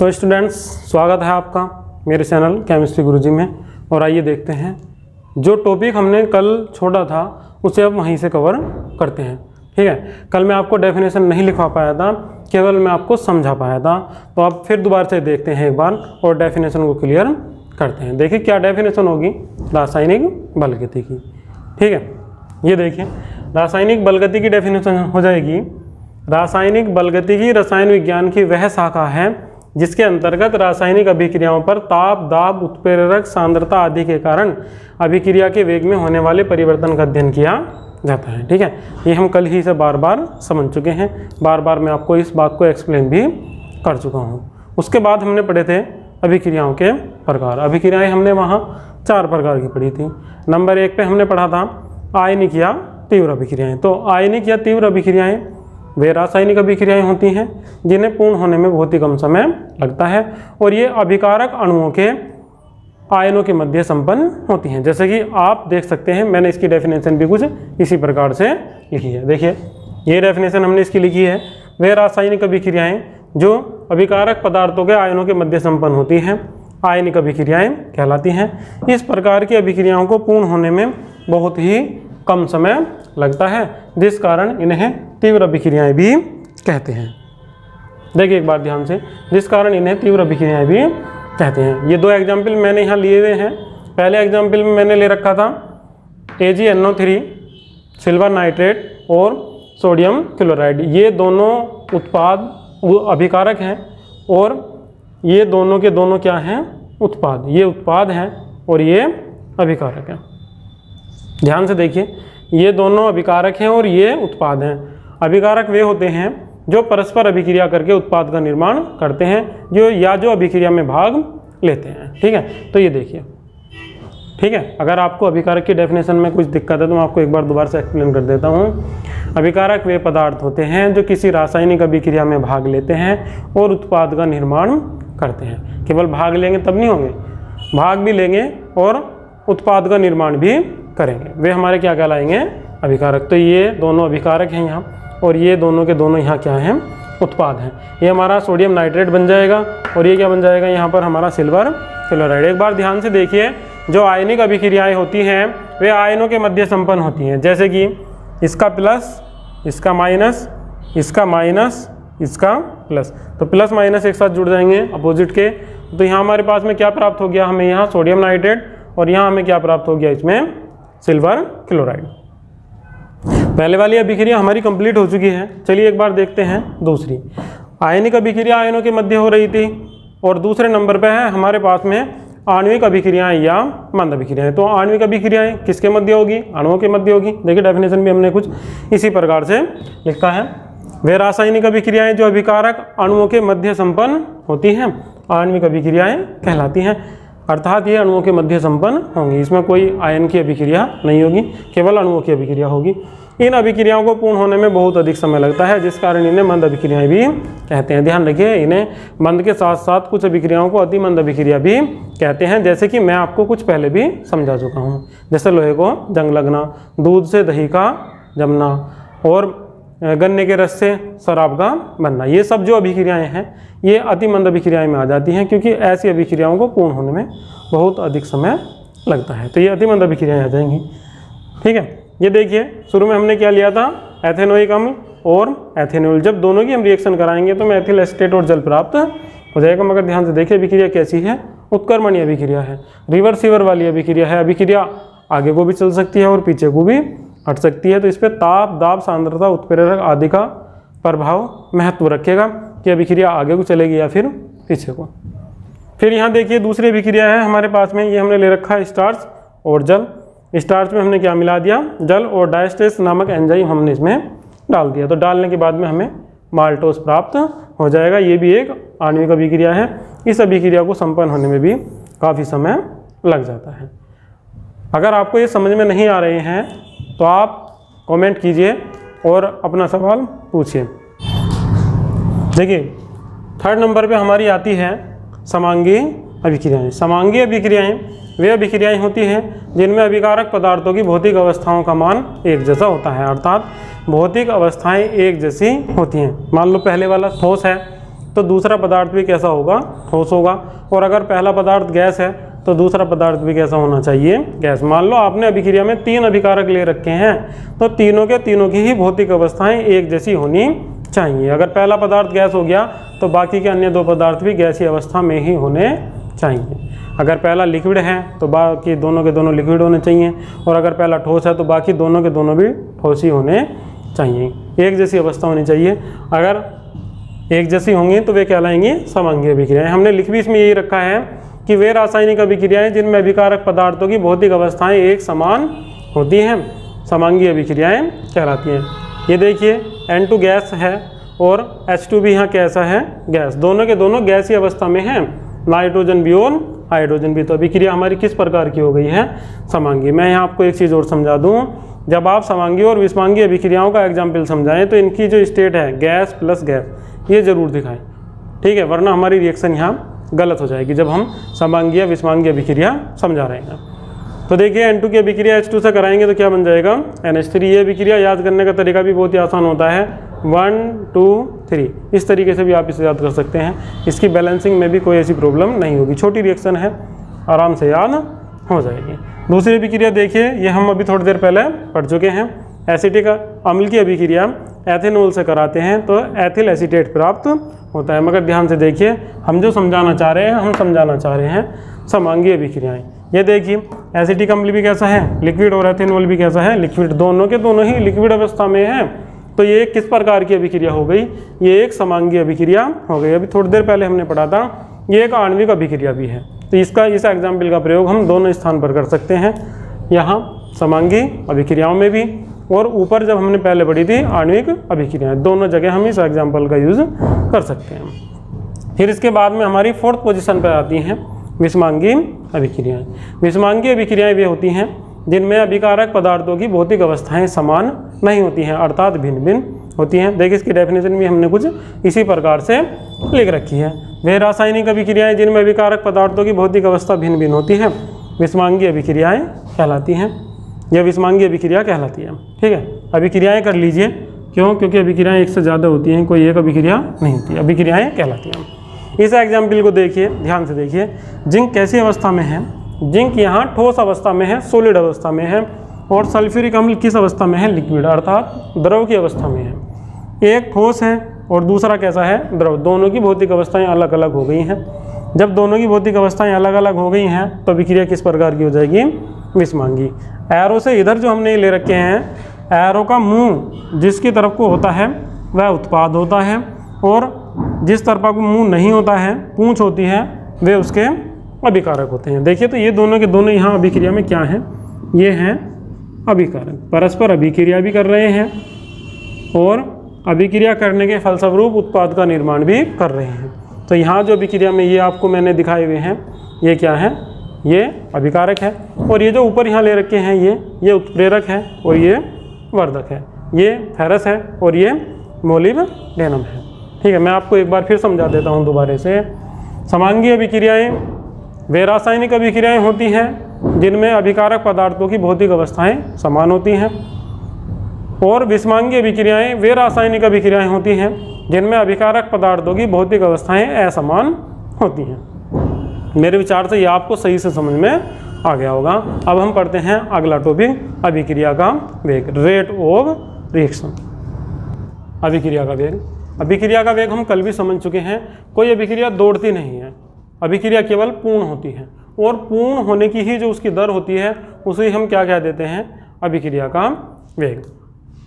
तो स्टूडेंट्स, स्वागत है आपका मेरे चैनल केमिस्ट्री गुरुजी में। और आइए देखते हैं जो टॉपिक हमने कल छोड़ा था उसे अब वहीं से कवर करते हैं। ठीक है, कल मैं आपको डेफिनेशन नहीं लिखवा पाया था, केवल मैं आपको समझा पाया था। तो अब फिर दोबारा से देखते हैं एक बार और डेफिनेशन को क्लियर करते हैं। देखिए क्या डेफिनेशन होगी रासायनिक बलगति की। ठीक है, ये देखिए रासायनिक बलगति की डेफिनेशन हो जाएगी, रासायनिक बलगति की रसायन विज्ञान की वह शाखा है जिसके अंतर्गत रासायनिक अभिक्रियाओं पर ताप, दाब, उत्प्रेरक सांद्रता आदि के कारण अभिक्रिया के वेग में होने वाले परिवर्तन का अध्ययन किया जाता है। ठीक है, ये हम कल ही से बार बार समझ चुके हैं, बार बार मैं आपको इस बात को एक्सप्लेन भी कर चुका हूँ। उसके बाद हमने पढ़े थे अभिक्रियाओं के प्रकार। अभिक्रियाएँ हमने वहाँ 4 प्रकार की पढ़ी थी। नंबर 1 पे हमने पढ़ा था आयनिक या तीव्र अभिक्रियाएँ। तो आयनिक या तीव्र अभिक्रियाएँ वे रासायनिक अभिक्रियाएं होती हैं जिन्हें पूर्ण होने में बहुत ही कम समय लगता है और ये अभिकारक अणुओं के आयनों के मध्य संपन्न होती हैं। जैसे कि आप देख सकते हैं, मैंने इसकी डेफिनेशन भी कुछ इसी प्रकार से लिखी है। देखिए ये डेफिनेशन हमने इसकी लिखी है, वे रासायनिक अभिक्रियाएं जो अभिकारक पदार्थों के आयनों के मध्य संपन्न होती हैं आयनिक अभिक्रियाएं कहलाती हैं। इस प्रकार की अभिक्रियाओं को पूर्ण होने में बहुत ही कम समय लगता है, जिस कारण इन्हें तीव्र अभिक्रियाएं भी कहते हैं। देखिए एक बार ध्यान से, जिस कारण इन्हें तीव्र अभिक्रियाएं भी कहते हैं। ये 2 एग्जाम्पल मैंने यहाँ लिए हुए हैं। पहले एग्जाम्पल में मैंने ले रखा था AgNO3 सिल्वर नाइट्रेट और सोडियम क्लोराइड। ये दोनों उत्पाद अभिकारक हैं और ये दोनों के दोनों क्या हैं? उत्पाद। ये उत्पाद हैं और ये अभिकारक हैं। ध्यान से देखिए, ये दोनों अभिकारक हैं और ये उत्पाद हैं। अभिकारक वे होते हैं जो परस्पर अभिक्रिया करके उत्पाद का निर्माण करते हैं, जो अभिक्रिया में भाग लेते हैं। ठीक है, तो ये देखिए। ठीक है, अगर आपको अभिकारक की डेफिनेशन में कुछ दिक्कत है तो मैं आपको एक बार दोबारा से एक्सप्लेन कर देता हूँ। अभिकारक वे पदार्थ होते हैं जो किसी रासायनिक अभिक्रिया में भाग लेते हैं और उत्पाद का निर्माण करते हैं। केवल भाग लेंगे तब नहीं होंगे, भाग भी लेंगे और उत्पाद का निर्माण भी करेंगे, वे हमारे क्या कहलाएंगे? अभिकारक। तो ये दोनों अभिकारक हैं यहाँ और ये दोनों के दोनों यहाँ क्या हैं? उत्पाद हैं। ये हमारा सोडियम नाइट्रेट बन जाएगा और ये क्या बन जाएगा? यहाँ पर हमारा सिल्वर क्लोराइड। एक बार ध्यान से देखिए, जो आयनिक अभिक्रियाएं होती हैं वे आयनों के मध्य संपन्न होती हैं। जैसे कि इसका प्लस, इसका माइनस, इसका माइनस, इसका प्लस, तो प्लस माइनस एक साथ जुड़ जाएंगे अपोजिट के। तो यहाँ हमारे पास में क्या प्राप्त हो गया? हमें यहाँ सोडियम नाइट्रेट और यहाँ हमें क्या प्राप्त हो गया? इसमें सिल्वर क्लोराइड। पहले वाली अभिक्रिया हमारी कंप्लीट हो चुकी है। चलिए एक बार देखते हैं दूसरी। आयनिक अभिक्रिया आयनों के मध्य हो रही थी और दूसरे नंबर पे है हमारे पास में आणविक अभिक्रियाएं या मंद अभिक्रियाएं। तो आणविक अभिक्रियाएं किसके मध्य होगी? अणुओं के मध्य होगी। देखिए डेफिनेशन भी हमने कुछ इसी प्रकार से लिखा है, वे रासायनिक अभिक्रियाएं जो अभिकारक अणुओं के मध्य संपन्न होती हैं आणविक अभिक्रियाएं कहलाती हैं। अर्थात ये अणुओं के मध्य संपन्न होंगी, इसमें कोई आयन की अभिक्रिया नहीं होगी, केवल अणुओं की अभिक्रिया होगी। इन अभिक्रियाओं को पूर्ण होने में बहुत अधिक समय लगता है, जिस कारण इन्हें मंद अभिक्रियाएं भी कहते हैं। ध्यान रखिए, इन्हें मंद के साथ साथ कुछ अभिक्रियाओं को अति मंद अभिक्रिया भी कहते हैं, जैसे कि मैं आपको कुछ पहले भी समझा चुका हूँ। जैसे लोहे को जंग लगना, दूध से दही का जमना और गन्ने के रस से शराब का बनना, ये सब जो अभिक्रियाएं हैं ये अति मंद अभिक्रियाएं में आ जाती हैं, क्योंकि ऐसी अभिक्रियाओं को पूर्ण होने में बहुत अधिक समय लगता है। तो ये अति मंद अभिक्रियाएं आ जाएंगी। ठीक है, ये देखिए शुरू में हमने क्या लिया था? एथेनोइक अम्ल और एथेनॉल। जब दोनों की हम रिएक्शन कराएंगे तो में एथिल एसीटेट और जल प्राप्त हो जाएगा। मगर ध्यान से देखिए अभिक्रिया कैसी है? उत्क्रमणीय अभिक्रिया है, रिवर्सिबल वाली अभिक्रिया है। अभिक्रिया आगे को भी चल सकती है और पीछे को भी हट सकती है। तो इस पर ताप, दाब, सांद्रता, उत्प्रेरक आदि का प्रभाव महत्व रखेगा कि अभिक्रिया आगे को चलेगी या फिर पीछे को। फिर यहाँ देखिए दूसरी अभिक्रिया है हमारे पास में, ये हमने ले रखा है स्टार्च और जल। स्टार्च में हमने क्या मिला दिया? जल, और डायस्टेरेस नामक एंजाइम हमने इसमें डाल दिया। तो डालने के बाद में हमें माल्टोस प्राप्त हो जाएगा। ये भी एक आणविक अभिक्रिया है। इस अभिक्रिया को संपन्न होने में भी काफ़ी समय लग जाता है। अगर आपको ये समझ में नहीं आ रहे हैं तो आप कमेंट कीजिए और अपना सवाल पूछिए। देखिए 3rd नंबर पे हमारी आती है समांगी अभिक्रियाएं। समांगी अभिक्रियाएं वे अभिक्रियाएं होती हैं जिनमें अभिकारक पदार्थों की भौतिक अवस्थाओं का मान एक जैसा होता है, अर्थात भौतिक अवस्थाएं एक जैसी होती हैं। मान लो पहले वाला ठोस है तो दूसरा पदार्थ भी कैसा होगा, ठोस होगा। और अगर पहला पदार्थ गैस है तो दूसरा पदार्थ भी कैसा होना चाहिए, गैस। मान लो आपने अभिक्रिया में 3 अभिकारक ले रखे हैं, तो तीनों के तीनों की ही भौतिक अवस्थाएं एक जैसी होनी चाहिए। अगर पहला पदार्थ गैस हो गया तो बाकी के अन्य 2 पदार्थ भी गैसीय अवस्था में ही होने चाहिए। अगर पहला लिक्विड है तो बाकी दोनों के दोनों लिक्विड होने चाहिए, और अगर पहला ठोस है तो बाकी दोनों के दोनों भी ठोस ही होने चाहिए। एक जैसी अवस्था होनी चाहिए। अगर एक जैसी होंगी तो वे कहलाएंगी समांगीय अभिक्रियाएं। हमने लिख भी इसमें यही रखा है कि वे रासायनिक अभिक्रियाएं जिनमें अभिकारक पदार्थों की भौतिक अवस्थाएं एक समान होती हैं, समांगीय अभिक्रियाएं कहलाती हैं। ये देखिए N2 गैस है और H2 भी यहाँ कैसा है, गैस। दोनों के दोनों गैसीय अवस्था में हैं, नाइट्रोजन भी और हाइड्रोजन भी। तो अभिक्रिया हमारी किस प्रकार की हो गई है, समांगीय। मैं यहाँ आपको एक चीज़ और समझा दूँ, जब आप समांगीय और विषमांगीय अभिक्रियाओं का एग्जाम्पल समझाएं तो इनकी जो स्टेट है गैस प्लस गैस, ये जरूर दिखाएं, ठीक है, वरना हमारी रिएक्शन यहाँ गलत हो जाएगी जब हम समांगीय विषमांगीय अभिक्रिया समझा रहे हैं। तो देखिए N2 की अभिक्रिया H2 से कराएंगे तो क्या बन जाएगा, NH3। ये अभिक्रिया याद करने का तरीका भी बहुत ही आसान होता है, 1 2 3 इस तरीके से भी आप इसे याद कर सकते हैं। इसकी बैलेंसिंग में भी कोई ऐसी प्रॉब्लम नहीं होगी, छोटी रिएक्शन है, आराम से याद हो जाएगी। दूसरी अभिक्रिया देखिए, ये हम अभी थोड़ी देर पहले पढ़ चुके हैं। एसिटिक अम्ल की अभिक्रिया एथेनॉल से कराते हैं तो एथिल एसीटेट प्राप्त होता है। मगर ध्यान से देखिए, हम जो समझाना चाह रहे हैं, हम समझाना चाह रहे हैं समांगीय अभिक्रियाएं। ये देखिए एसिटिक अम्ल भी कैसा है, लिक्विड, और एथेनॉल भी कैसा है, लिक्विड। दोनों के दोनों ही लिक्विड अवस्था में है। तो ये किस प्रकार की अभिक्रिया हो गई, ये एक समांगीय अभिक्रिया हो गई। अभी थोड़ी देर पहले हमने पढ़ा था, ये एक आणविक अभिक्रिया भी है। तो इसका इस एग्जाम्पल का प्रयोग हम दोनों स्थान पर कर सकते हैं, यहाँ समांगीय अभिक्रियाओं में भी, और ऊपर जब हमने पहले पढ़ी थी आणविक अभिक्रियाएं, दोनों जगह हम इस एग्जाम्पल का यूज़ कर सकते हैं। फिर इसके बाद में हमारी 4th पोजीशन पर आती हैं विषमांगीय अभिक्रियाएं। विषमांगीय अभिक्रियाएं वे होती हैं जिनमें अभिकारक पदार्थों की भौतिक अवस्थाएं समान नहीं होती हैं, अर्थात भिन्न भिन्न होती हैं। देखिए इसकी डेफिनेशन भी हमने कुछ इसी प्रकार से लिख रखी है। वे रासायनिक अभिक्रियाएं जिनमें अभिकारक पदार्थों की भौतिक अवस्था भिन्न भिन्न होती है विषमांगीय अभिक्रियाएं कहलाती हैं। यह विषमांगीय अभिक्रिया कहलाती है, ठीक है। अभिक्रियाएं कर लीजिए, क्यों, क्योंकि अभिक्रियाएं एक से ज़्यादा होती हैं, कोई एक अभिक्रिया नहीं होती, अभिक्रियाएं कहलाती हैं। इस एग्जाम्पल को देखिए, ध्यान से देखिए। जिंक कैसी अवस्था में है, जिंक यहाँ ठोस अवस्था में है, सॉलिड अवस्था में है। और सल्फ्यूरिक अम्ल किस अवस्था में है, लिक्विड, अर्थात द्रव की अवस्था में है। एक ठोस है और दूसरा कैसा है, द्रव। दोनों की भौतिक अवस्थाएं अलग अलग हो गई हैं। जब दोनों की भौतिक अवस्थाएं अलग अलग हो गई हैं तो अभिक्रिया किस प्रकार की हो जाएगी, विषमांगीय। एरो से इधर जो हमने ले रखे हैं, एरो का मुंह जिसकी तरफ को होता है वह उत्पाद होता है, और जिस तरफ को मुंह नहीं होता है, पूंछ होती है, वे उसके अभिकारक होते हैं। देखिए तो ये दोनों के दोनों यहाँ अभिक्रिया में क्या हैं, ये हैं अभिकारक, परस्पर अभिक्रिया भी कर रहे हैं और अभिक्रिया करने के फलस्वरूप उत्पाद का निर्माण भी कर रहे हैं। तो यहाँ जो अभिक्रिया में ये आपको मैंने दिखाए हुए हैं, ये क्या है, ये अभिकारक है। और ये जो ऊपर यहाँ ले रखे हैं, ये उत्प्रेरक है और ये वर्धक है। ये फेरस है और ये मोलिब्डेनम है, ठीक है। मैं आपको एक बार फिर समझा देता हूँ दोबारा से। समांगीय अभिक्रियाएं वे रासायनिक अभिक्रियाएं होती हैं जिनमें अभिकारक पदार्थों की भौतिक अवस्थाएं समान होती हैं। और विषमांगीय अभिक्रियाएं वे रासायनिक अभिक्रियाएं होती हैं जिनमें अभिकारक पदार्थों की भौतिक अवस्थाएं असमान होती हैं। मेरे विचार से ये आपको सही से समझ में आ गया होगा। अब हम पढ़ते हैं अगला टॉपिक, अभिक्रिया का वेग, रेट ऑफ रिएक्शन। अभिक्रिया का वेग, अभिक्रिया का वेग हम कल भी समझ चुके हैं। कोई अभिक्रिया दौड़ती नहीं है, अभिक्रिया केवल पूर्ण होती है, और पूर्ण होने की ही जो उसकी दर होती है उसे हम क्या कह देते हैं, अभिक्रिया का वेग।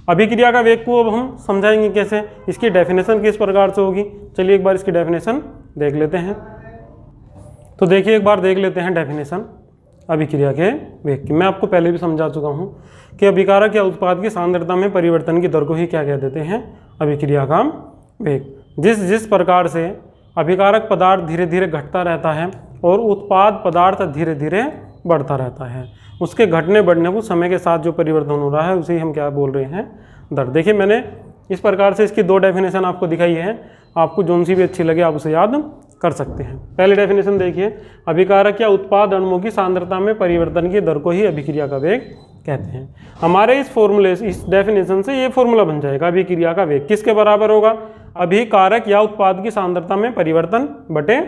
अभिक्रिया का वेग को अब हम समझाएंगे कैसे, इसकी डेफिनेशन किस प्रकार से होगी। चलिए एक बार इसकी डेफिनेशन देख लेते हैं। तो देखिए एक बार देख लेते हैं डेफिनेशन अभिक्रिया के वेग की। मैं आपको पहले भी समझा चुका हूँ कि अभिकारक या उत्पाद की सांद्रता में परिवर्तन की दर को ही क्या कह देते हैं, अभिक्रिया का वेग। जिस प्रकार से अभिकारक पदार्थ धीरे धीरे घटता रहता है और उत्पाद पदार्थ धीरे धीरे बढ़ता रहता है, उसके घटने बढ़ने को समय के साथ जो परिवर्तन हो रहा है उसे हम क्या बोल रहे हैं, दर। देखिए मैंने इस प्रकार से इसकी 2 डेफिनेशन आपको दिखाई है, आपको जोन सी भी अच्छी लगे आप उसे याद कर सकते हैं। पहले डेफिनेशन देखिए, अभिकारक या उत्पाद अणुओं की सांद्रता में परिवर्तन की दर को ही अभिक्रिया का वेग कहते हैं। हमारे इस फॉर्मूले से, इस डेफिनेशन से ये फॉर्मूला बन जाएगा, अभिक्रिया का वेग किसके बराबर होगा, अभिकारक या उत्पाद की सांद्रता में परिवर्तन बटे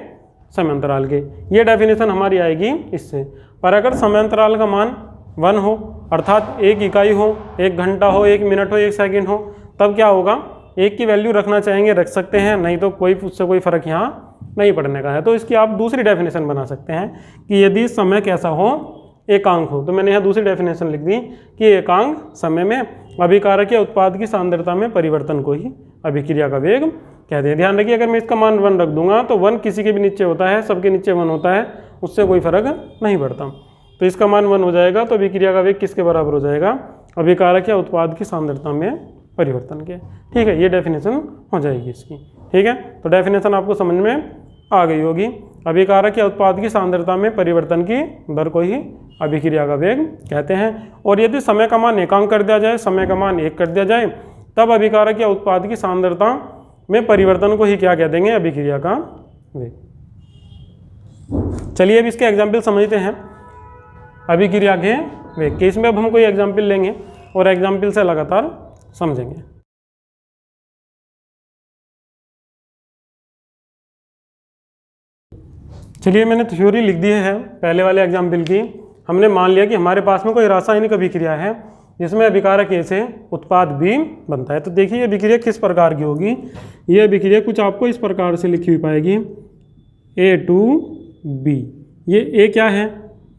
समयांतराल के। ये डेफिनेशन हमारी आएगी इससे। पर अगर समयांतराल का मान 1 हो, अर्थात 1 इकाई हो, 1 घंटा हो, 1 मिनट हो, 1 सेकंड हो, तब क्या होगा, 1 की वैल्यू रखना चाहेंगे रख सकते हैं, नहीं तो उससे कोई फर्क यहाँ नहीं पड़ने का है। तो इसकी आप दूसरी डेफिनेशन बना सकते हैं कि यदि समय कैसा हो, एकांक हो। तो मैंने यहाँ दूसरी डेफिनेशन लिख दी कि एकांक समय में अभिकारक या उत्पाद की सांद्रता में परिवर्तन को ही अभिक्रिया का वेग कहते हैं। ध्यान रखिए, अगर मैं इसका मान 1 रख दूंगा तो 1 किसी के भी नीचे होता है, सबके नीचे 1 होता है, उससे कोई फर्क नहीं पड़ता। तो इसका मान 1 हो जाएगा, तो अभिक्रिया का वेग किसके बराबर हो जाएगा, अभिकारक या उत्पाद की सांद्रता में परिवर्तन के। ठीक है, ये डेफिनेशन हो जाएगी इसकी। ठीक है, तो डेफिनेशन आपको समझ में आ गई होगी। अभिकारक या उत्पाद की सांद्रता में परिवर्तन की दर को ही अभिक्रिया का वेग कहते हैं। और यदि समय का मान एकांक कर दिया जाए, समय का मान 1 कर दिया जाए, तब अभिकारक या उत्पाद की सांद्रता में परिवर्तन को ही क्या कह देंगे, अभिक्रिया का वेग। चलिए अब इसके एग्जाम्पल समझते हैं अभिक्रिया के वेग के। इसमें अब हम कोई एग्जाम्पल लेंगे और एग्जाम्पल से लगातार समझेंगे। चलिए मैंने थ्योरी लिख दी है पहले वाले एग्जाम्पल की। हमने मान लिया कि हमारे पास में कोई रासायनिक अभिक्रिया है जिसमें अभिकारक A से उत्पाद B बनता है। तो देखिए ये अभिक्रिया किस प्रकार की होगी। ये अभिक्रिया कुछ आपको इस प्रकार से लिखी हुई पाएगी, A2B। ये A क्या है,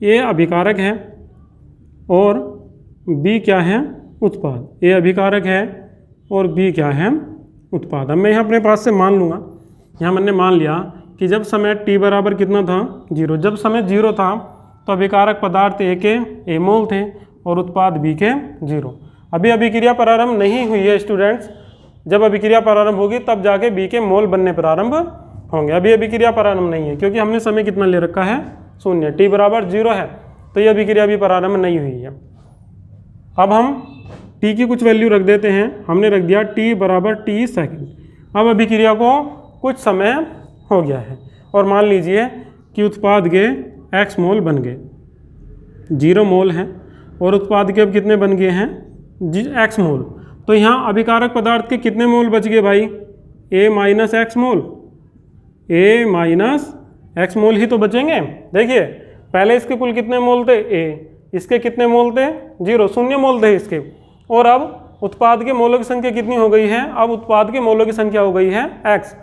A अभिकारक है और B क्या है, उत्पाद। A अभिकारक है और B क्या है, उत्पाद। अब मैं यहाँ अपने पास से मान लूँगा, यहाँ मैंने मान लिया कि जब समय t बराबर कितना था, 0। जब समय 0 था तो अभिकारक पदार्थ A के A मोल थे और उत्पाद B के 0। अभी अभिक्रिया प्रारंभ नहीं हुई है स्टूडेंट्स। जब अभिक्रिया प्रारंभ होगी तब जाके B के मोल बनने प्रारंभ होंगे। अभी अभिक्रिया प्रारंभ नहीं है क्योंकि हमने समय कितना ले रखा है, 0। t बराबर 0 है तो ये अभिक्रिया अभी प्रारंभ नहीं हुई है। अब हम t की कुछ वैल्यू रख देते हैं। हमने रख दिया t बराबर t सेकेंड। अब अभिक्रिया को कुछ समय हो गया है और मान लीजिए कि उत्पाद के x मोल बन गए, 0 मोल हैं और उत्पाद के अब कितने बन गए हैं, x मोल। तो यहाँ अभिकारक पदार्थ के कितने मोल बच गए भाई, A minus x mole, A minus x mole ही तो बचेंगे। देखिए पहले इसके कुल कितने मोल थे, A, इसके कितने मोल थे, 0, 0 मोल थे इसके। और अब उत्पाद के मोलों की संख्या कितनी हो गई है, अब उत्पाद के मोलों की संख्या हो गई है x।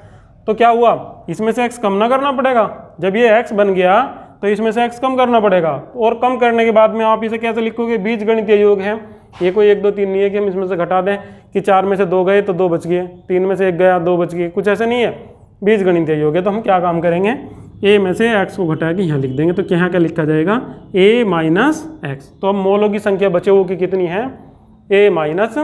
तो क्या हुआ, इसमें से x कम ना करना पड़ेगा। जब ये x बन गया तो इसमें से x कम करना पड़ेगा। और कम करने के बाद में आप इसे कैसे लिखोगे, बीजगणितीय योग है। ये कोई 1 2 3 नहीं है कि हम इसमें से घटा दें कि 4 में से 2 गए तो 2 बच गए, 3 में से 1 गया 2 बच गए, कुछ ऐसे नहीं है। बीजगणितीय योग है। तो हम क्या काम करेंगे, a में से x को घटा के यहाँ लिख देंगे। तो यहाँ क्या लिखा जाएगा, a माइनस एक्स। तो अब मोलों की संख्या बचे हुए की कितनी है, a माइनस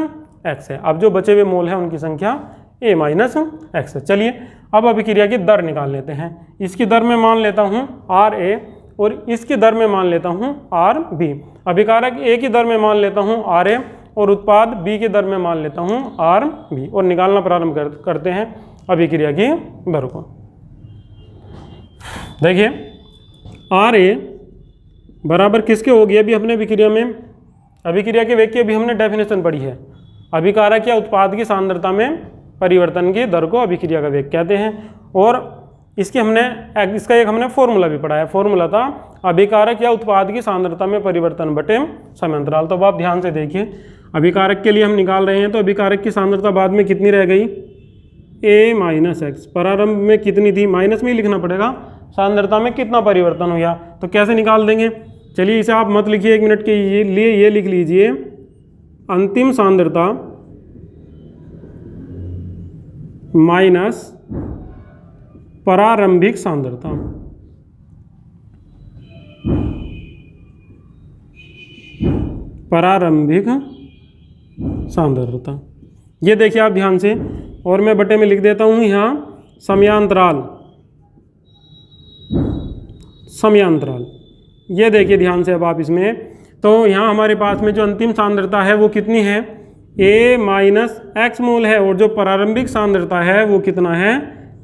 एक्स है। अब जो बचे हुए मोल हैं उनकी संख्या a माइनस एक्स है। चलिए अब अभिक्रिया की दर निकाल लेते हैं। इसकी दर में मान लेता हूँ RA और इसकी दर में मान लेता हूँ RB। अभिकारक A की दर में मान लेता हूँ RA और उत्पाद B की दर में मान लेता हूँ RB और निकालना प्रारंभ करते हैं अभिक्रिया की दर को। देखिए RA बराबर किसके हो गई, अभी अपने अभिक्रिया में अभिक्रिया के वेग की अभी हमने डेफिनेशन पढ़ी है। अभिकारक या उत्पाद की सांद्रता में परिवर्तन की दर को अभिक्रिया का वेग कहते हैं। और इसका एक हमने फॉर्मूला भी पढ़ा है। फॉर्मूला था अभिकारक या उत्पाद की सांद्रता में परिवर्तन बटे समयांतराल। तो अब आप ध्यान से देखिए, अभिकारक के लिए हम निकाल रहे हैं तो अभिकारक की सांद्रता बाद में कितनी रह गई, a माइनस एक्स। प्रारंभ में कितनी थी, माइनस में ही लिखना पड़ेगा, सांद्रता में कितना परिवर्तन हुआ। तो कैसे निकाल देंगे, चलिए इसे आप मत लिखिए 1 मिनट के लिए, ये लिख लीजिए अंतिम सांद्रता माइनस प्रारंभिक सांद्रता। प्रारंभिक सांद्रता, ये देखिए आप ध्यान से। और मैं बटे में लिख देता हूँ यहाँ समयांतराल। समयांतराल ये देखिए ध्यान से अब आप इसमें, तो यहाँ हमारे पास में जो अंतिम सांद्रता है वो कितनी है, A माइनस एक्स मोल है और जो प्रारंभिक सांद्रता है वो कितना है,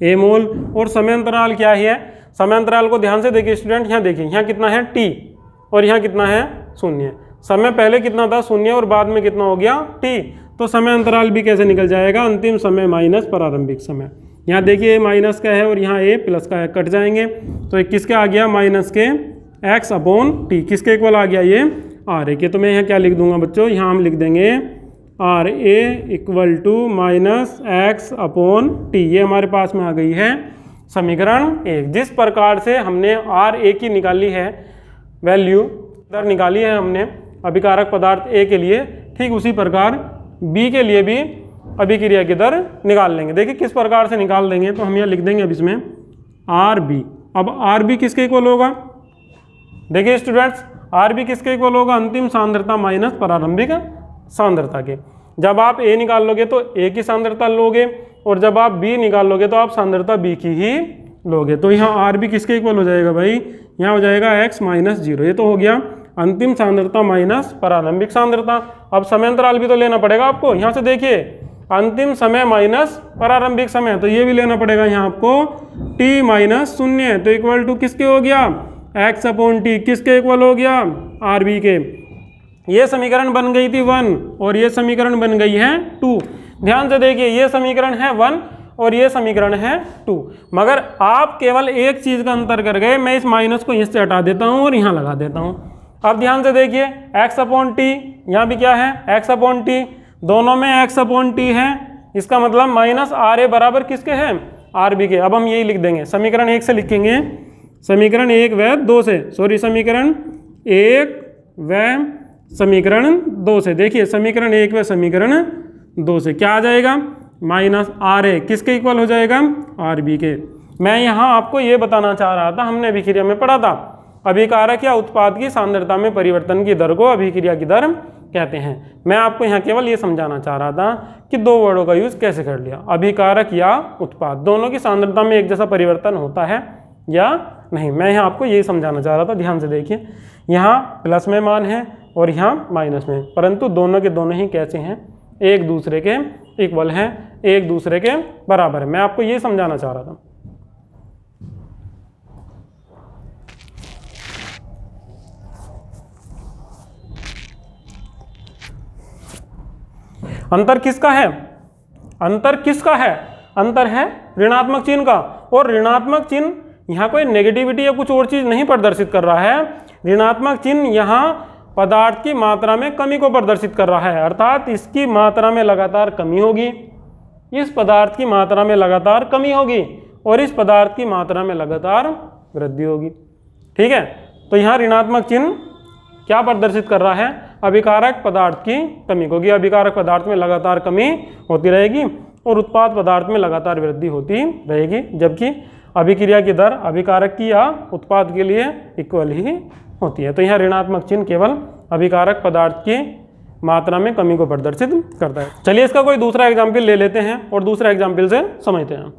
A मोल। और समयांतराल क्या है, समयांतराल को ध्यान से देखिए स्टूडेंट, यहाँ देखिए यहाँ कितना है t और यहाँ कितना है 0। समय पहले कितना था 0 और बाद में कितना हो गया t। तो समय अंतराल भी कैसे निकल जाएगा, अंतिम समय माइनस प्रारंभिक समय। यहाँ देखिए माइनस का है और यहाँ ए प्लस का है, कट जाएंगे। तो किसके आ गया, माइनस के एक्स अपॉन टी, किसके इक्वल आ गया, ये आर ए के। तो मैं यहाँ क्या लिख दूंगा बच्चों, यहाँ हम लिख देंगे R A equal to minus X upon T. ये हमारे पास में आ गई है समीकरण 1। जिस प्रकार से हमने आर ए की निकाली है वैल्यू, दर निकाली है हमने अभिकारक पदार्थ ए के लिए, ठीक उसी प्रकार बी के लिए भी अभिक्रिया की दर निकाल लेंगे। देखिए किस प्रकार से निकाल देंगे, तो हम यहाँ लिख देंगे अब इसमें आर बी। अब आर बी किसके इक्वल होगा, देखिए स्टूडेंट्स, आर बी किसके इक्वल होगा, अंतिम सांद्रता माइनस प्रारंभिक सांद्रता के। जब आप ए निकाल लोगे तो ए की सांद्रता लोगे, और जब आप बी निकाल लोगे तो आप सांद्रता बी की ही लोगे। तो यहाँ आर बी किसके इक्वल हो जाएगा भाई, यहाँ हो जाएगा एक्स माइनस जीरो। ये तो हो गया अंतिम सांद्रता माइनस प्रारंभिक सांद्रता। अब समय अंतराल भी तो लेना पड़ेगा आपको। यहाँ से देखिए अंतिम समय माइनस प्रारंभिक समय, तो ये भी लेना पड़ेगा यहाँ आपको, टी माइनस शून्य, तो इक्वल टू किसके हो गया, एक्स अपॉन टी, किसके इक्वल हो गया, आर बी के। ये समीकरण बन गई थी 1 और ये समीकरण बन गई है 2। ध्यान से देखिए ये समीकरण है 1 और ये समीकरण है 2, मगर आप केवल एक चीज का अंतर कर गए, मैं इस माइनस को इससे हटा देता हूँ और यहाँ लगा देता हूँ। अब ध्यान से देखिए x अपॉन टी, यहाँ भी क्या है x अपॉन टी, दोनों में x अपॉन टी है, इसका मतलब माइनस आर ए बराबर किसके हैं, आर बी के। अब हम यही लिख देंगे, समीकरण 1 से लिखेंगे, समीकरण 1 व 2 से, सॉरी समीकरण 1 व समीकरण 2 से। देखिए समीकरण 1 व समीकरण 2 से क्या आ जाएगा, माइनस आर ए किसके इक्वल हो जाएगा, आर बी के। मैं यहाँ आपको ये बताना चाह रहा था, हमने अभिक्रिया में पढ़ा था, अभिकारक या उत्पाद की सांद्रता में परिवर्तन की दर को अभिक्रिया की दर कहते हैं। मैं आपको यहाँ केवल ये समझाना चाह रहा था कि दो वर्डों का यूज कैसे कर लिया, अभिकारक या उत्पाद, दोनों की सांद्रता में एक जैसा परिवर्तन होता है या नहीं। मैं यहाँ आपको यही समझाना चाह रहा था। ध्यान से देखिए, यहाँ प्लस में मान है और यहाँ माइनस में, परंतु दोनों के दोनों ही कैसे हैं, एक दूसरे के इक्वल हैं, एक दूसरे के बराबर है। मैं आपको ये समझाना चाह रहा था। अंतर किसका है, अंतर किसका है, अंतर है ऋणात्मक चिन्ह का। और ऋणात्मक चिन्ह यहाँ कोई नेगेटिविटी या कुछ और चीज नहीं प्रदर्शित कर रहा है, ऋणात्मक चिन्ह यहाँ पदार्थ की मात्रा में कमी को प्रदर्शित कर रहा है, अर्थात इसकी मात्रा में लगातार कमी होगी, इस पदार्थ की मात्रा में लगातार कमी होगी और इस पदार्थ की मात्रा में लगातार वृद्धि होगी। ठीक है, तो यहाँ ऋणात्मक चिन्ह क्या प्रदर्शित कर रहा है, अभिकारक पदार्थ की कमी होगी, अभिकारक पदार्थ में लगातार कमी होती रहेगी और उत्पाद पदार्थ में लगातार वृद्धि होती रहेगी, जबकि अभिक्रिया की दर अभिकारक की या उत्पाद के लिए इक्वल ही होती है। तो यहाँ ऋणात्मक चिन्ह केवल अभिकारक पदार्थ की मात्रा में कमी को प्रदर्शित करता है। चलिए इसका कोई दूसरा एग्जाम्पल ले लेते हैं और दूसरा एग्जाम्पल से समझते हैं।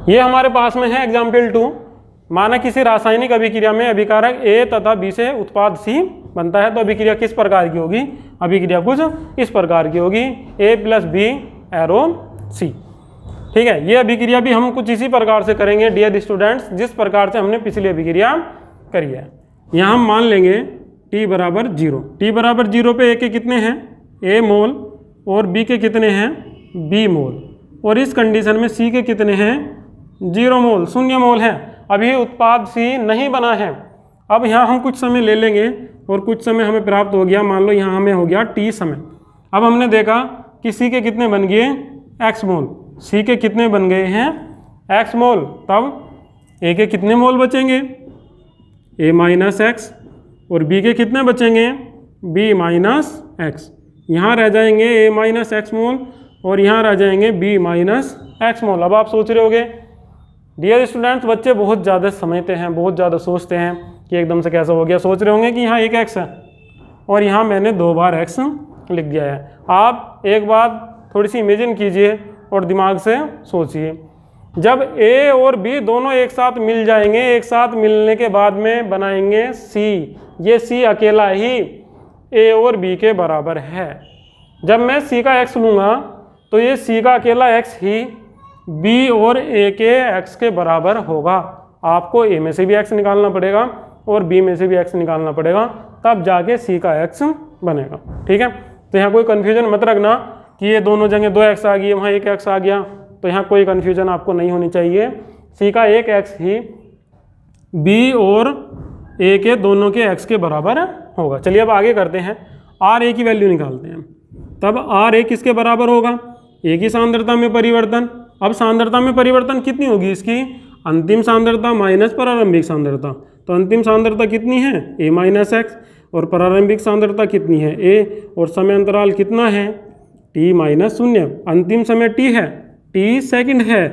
ये हमारे पास में है एग्जाम्पल 2। माना किसी रासायनिक अभिक्रिया में अभिकारक A तथा B से उत्पाद C बनता है, तो अभिक्रिया किस प्रकार की होगी, अभिक्रिया कुछ इस प्रकार की होगी, A plus B arrow C। ठीक है, ये अभिक्रिया भी हम कुछ इसी प्रकार से करेंगे डियर स्टूडेंट्स, जिस प्रकार से हमने पिछली अभिक्रिया करी है। यहाँ हम मान लेंगे T बराबर 0, T बराबर 0 पे A के कितने हैं, A मोल, और B के कितने हैं, B मोल, और इस कंडीशन में C के कितने हैं, 0 मोल, 0 मोल है। अभी उत्पाद C नहीं बना है। अब यहाँ हम कुछ समय ले लेंगे और कुछ समय हमें प्राप्त हो गया, मान लो यहाँ हमें हो गया T समय। अब हमने देखा कि C के कितने बन गए, X मोल, C के कितने बन गए हैं, X मोल, तब A के कितने मोल बचेंगे, A माइनस एक्स, और B के कितने बचेंगे, B माइनस एक्स। यहाँ रह जाएंगे A माइनस एक्स मोल और यहाँ रह जाएंगे B माइनस एक्स मोल। अब आप सोच रहे होगे डियर स्टूडेंट्स, बच्चे बहुत ज़्यादा समझते हैं, बहुत ज़्यादा सोचते हैं कि एकदम से कैसा हो गया। सोच रहे होंगे कि यहाँ एक x है और यहाँ मैंने 2 बार x लिख दिया है। आप एक बात थोड़ी सी इमेजिन कीजिए और दिमाग से सोचिए, जब A और B दोनों एक साथ मिल जाएंगे, एक साथ मिलने के बाद में बनाएंगे C, ये C अकेला ही A और B के बराबर है। जब मैं C का x लूँगा तो ये C का अकेला x ही B और A के x के बराबर होगा। आपको A में से भी x निकालना पड़ेगा और B में से भी x निकालना पड़ेगा, तब जाके सी का एक्स बनेगा। ठीक है, तो यहाँ कोई कन्फ्यूजन मत रखना कि ये दोनों जगह 2x आ गई, वहाँ 1x आ गया, तो यहाँ कोई कन्फ्यूजन आपको नहीं होनी चाहिए। सी का एक एक्स ही बी और ए के दोनों के x के बराबर होगा। चलिए अब आगे करते हैं, आर ए की वैल्यू निकालते हैं। तब आर ए किसके बराबर होगा, ए की सांद्रता में परिवर्तन। अब सांद्रता में परिवर्तन कितनी होगी इसकी, अंतिम सांद्रता माइनस प्रारंभिक सांद्रता। तो अंतिम सांद्रता कितनी है, ए माइनस एक्स, और प्रारंभिक सांद्रता कितनी है, ए, और समय अंतराल कितना है, टी माइनस 0। अंतिम समय टी है, टी सेकंड है,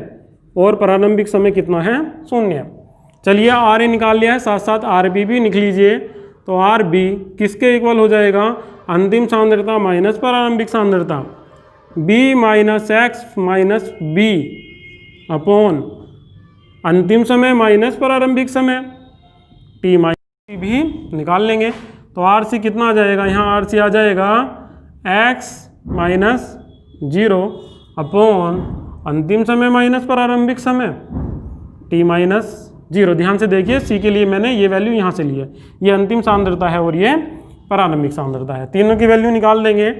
और प्रारंभिक समय कितना है, 0। चलिए आर ए निकाल लिया है, साथ साथ आर बी भी निकल लीजिए। तो आर बी किसके इक्वल हो जाएगा, अंतिम सांद्रता माइनस प्रारंभिक सांद्रता, B minus X minus B upon अंतिम समय माइनस प्रारंभिक समय, टी माइनस भी निकाल लेंगे। तो आर सी कितना आ जाएगा, यहाँ आर सी आ जाएगा एक्स माइनस 0 अपॉन अंतिम समय माइनस प्रारंभिक समय, टी माइनस 0। ध्यान से देखिए, सी के लिए मैंने ये वैल्यू यहाँ से ली है, ये अंतिम सांद्रता है और ये प्रारंभिक सांद्रता है। तीनों की वैल्यू निकाल देंगे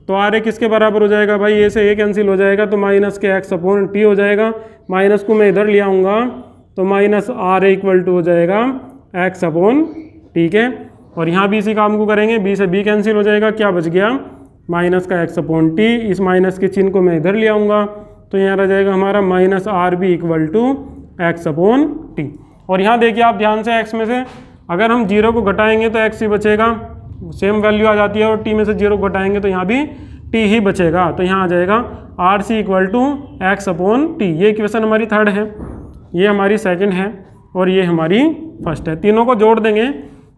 तो आर ए किसके बराबर हो जाएगा भाई, ए से ए कैंसिल हो जाएगा, तो माइनस के एक्स अपॉन टी हो जाएगा। माइनस को मैं इधर ले आऊँगा तो minus R A equal to हो जाएगा एक्स अपॉन, ठीक है। और यहाँ भी इसी काम को करेंगे, बी से बी कैंसिल हो जाएगा, क्या बच गया, माइनस का एक्स अपॉन टी। इस माइनस के चिन्ह को मैं इधर ले आऊँगा तो यहाँ रह जाएगा हमारा minus R B equal to X upon T. और यहाँ देखिए आप ध्यान से, एक्स में से अगर हम 0 को घटाएंगे तो एक्स ही बचेगा, सेम वैल्यू आ जाती है, और टी में से 0 को घटाएंगे तो यहाँ भी टी ही बचेगा। तो यहाँ आ जाएगा R C equal to X upon T. ये इक्वेशन हमारी थर्ड है, ये हमारी सेकंड है, और ये हमारी फर्स्ट है। तीनों को जोड़ देंगे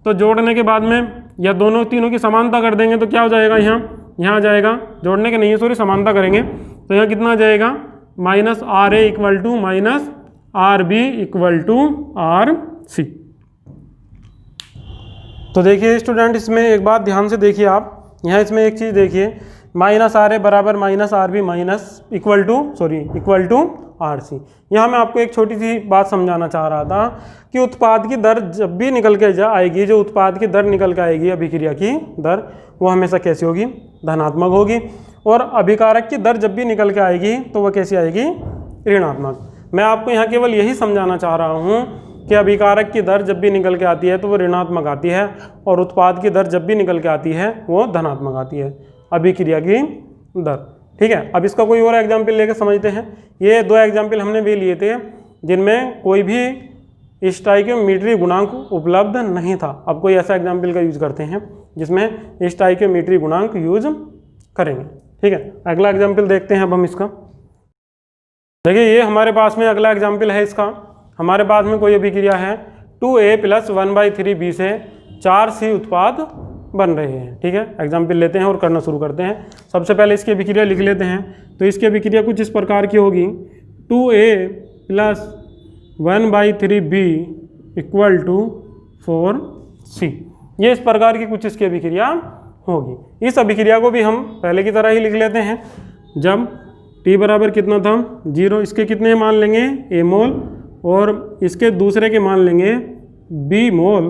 तो जोड़ने के बाद में या दोनों तीनों की समानता कर देंगे तो क्या हो जाएगा, यहाँ आ जाएगा, जोड़ने के नहीं है सॉरी, समानता करेंगे तो यहाँ कितना आ जाएगा, minus R A equal to minus R B equal to R C. तो देखिए स्टूडेंट, इसमें एक बात ध्यान से देखिए आप, यहाँ इसमें एक चीज़ देखिए, माइनस आर ए बराबर minus R B minus equal to R C. यहाँ मैं आपको एक छोटी सी बात समझाना चाह रहा था कि उत्पाद की दर जब भी निकल के आएगी, जो उत्पाद की दर निकल के आएगी, अभिक्रिया की दर, वो हमेशा कैसी होगी, धनात्मक होगी। और अभिकारक की दर जब भी निकल के आएगी तो वह कैसी आएगी, ऋणात्मक। मैं आपको यहाँ केवल यही समझाना चाह रहा हूँ कि अभिकारक की दर जब भी निकल के आती है तो वो ऋणात्मक आती है, और उत्पाद की दर जब भी निकल के आती है वो धनात्मक आती है, अभिक्रिया की दर। ठीक है, अब इसका कोई और एग्जाम्पल लेकर समझते हैं। ये 2 एग्जाम्पल हमने भी लिए थे जिनमें कोई भी स्टाइकियोमेट्री गुणांक उपलब्ध नहीं था। अब कोई ऐसा एग्जाम्पल का यूज करते हैं जिसमें स्टाइकियोमेट्री गुणांक यूज करेंगे। ठीक है, अगला एग्जाम्पल देखते हैं अब हम इसका। देखिए ये हमारे पास में अगला एग्जाम्पल है इसका। हमारे पास में कोई अभिक्रिया है 2a + 1/3b से 4c उत्पाद बन रहे हैं। ठीक है, एग्जाम्पल लेते हैं और करना शुरू करते हैं। सबसे पहले इसकी अभिक्रिया लिख लेते हैं। तो इसकी अभिक्रिया कुछ इस प्रकार की होगी, 2a + 1/3b = 4c। ये इस प्रकार की कुछ इसकी अभिक्रिया होगी। इस अभिक्रिया को भी हम पहले की तरह ही लिख लेते हैं। जब t बराबर कितना था, 0, इसके कितने मान लेंगे, a मोल, और इसके दूसरे के मान लेंगे b मोल,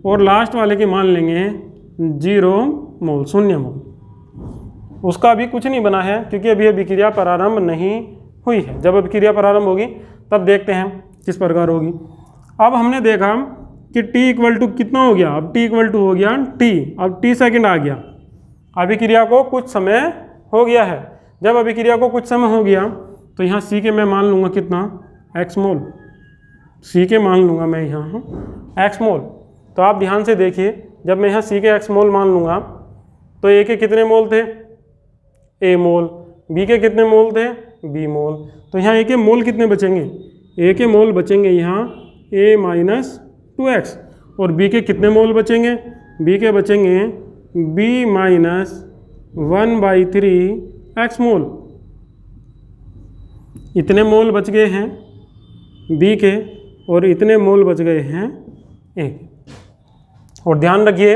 और लास्ट वाले के मान लेंगे 0 मोल, 0 मोल। उसका अभी कुछ नहीं बना है क्योंकि अभी अभिक्रिया प्रारंभ नहीं हुई है। जब अभिक्रिया प्रारंभ होगी तब देखते हैं किस प्रकार होगी। अब हमने देखा कि t इक्वल टू कितना हो गया, अब t इक्वल टू हो गया t, अब t सेकंड आ गया। अभिक्रिया को कुछ समय हो गया है। जब अभिक्रिया को कुछ समय हो गया तो यहाँ c के मैं मान लूँगा कितना, x मोल, c के मान लूँगा मैं यहाँ x मोल। तो आप ध्यान से देखिए, जब मैं यहाँ c के x मोल मान लूँगा तो a के कितने मोल थे, a मोल, b के कितने मोल थे, b मोल। तो यहाँ a के मोल कितने बचेंगे, a के मोल बचेंगे यहाँ a - 2x, और b के कितने मोल बचेंगे, b के बचेंगे b - 1/3x मोल। इतने मोल बच गए हैं b के, और इतने मोल बच गए हैं a के। और ध्यान रखिए,